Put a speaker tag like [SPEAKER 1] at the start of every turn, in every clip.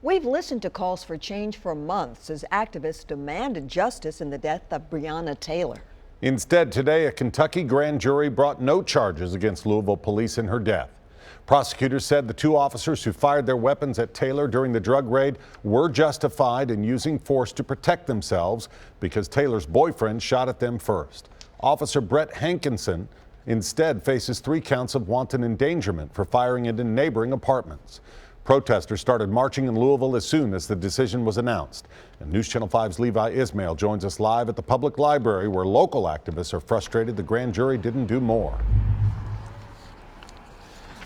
[SPEAKER 1] We've listened to calls for change for months as activists demanded justice in the death of Breonna Taylor.
[SPEAKER 2] Instead, today, a Kentucky grand jury brought no charges against Louisville police in her death. Prosecutors said the two officers who fired their weapons at Taylor during the drug raid were justified in using force to protect themselves because Taylor's boyfriend shot at them first. Officer Brett Hankinson instead faces 3 counts of wanton endangerment for firing into neighboring apartments. Protesters started marching in Louisville as soon as the decision was announced. And News Channel 5's Levi Ismail joins us live at the public library where local activists are frustrated the grand jury didn't do more.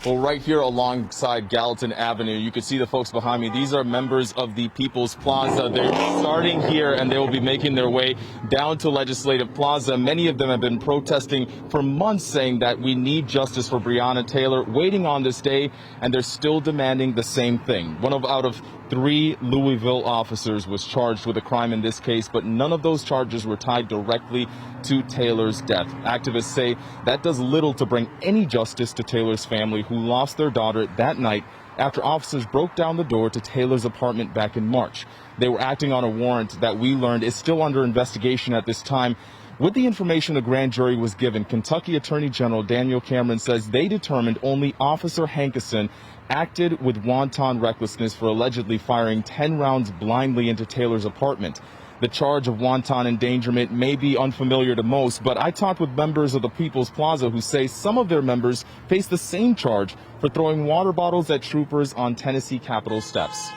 [SPEAKER 3] Well, right here alongside Gallatin Avenue, you can see the folks behind me. These are members of the People's Plaza. They're starting here and they will be making their way down to Legislative Plaza. Many of them have been protesting for months, saying that we need justice for Breonna Taylor, waiting on this day, and they're still demanding the same thing. Out of 3 Louisville officers was charged with a crime in this case, but none of those charges were tied directly to Taylor's death. Activists say that does little to bring any justice to Taylor's family, who lost their daughter that night after officers broke down the door to Taylor's apartment back in March. They were acting on a warrant that we learned is still under investigation at this time. With the information the grand jury was given, Kentucky Attorney General Daniel Cameron says they determined only Officer Hankinson acted with wanton recklessness for allegedly firing 10 rounds blindly into Taylor's apartment. The charge of wanton endangerment may be unfamiliar to most, but I talked with members of the People's Plaza who say some of their members face the same charge for throwing water bottles at troopers on Tennessee Capitol steps.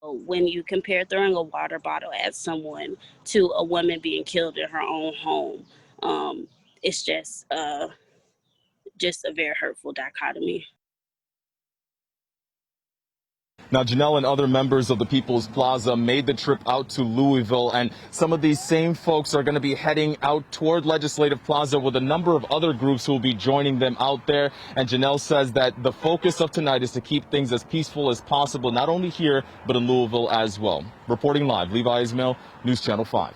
[SPEAKER 4] When you compare throwing a water bottle at someone to a woman being killed in her own home, it's just a very hurtful dichotomy.
[SPEAKER 3] Now, Janelle and other members of the People's Plaza made the trip out to Louisville, and some of these same folks are going to be heading out toward Legislative Plaza with a number of other groups who will be joining them out there. And Janelle says that the focus of tonight is to keep things as peaceful as possible, not only here, but in Louisville as well. Reporting live, Levi Ismail, News Channel 5.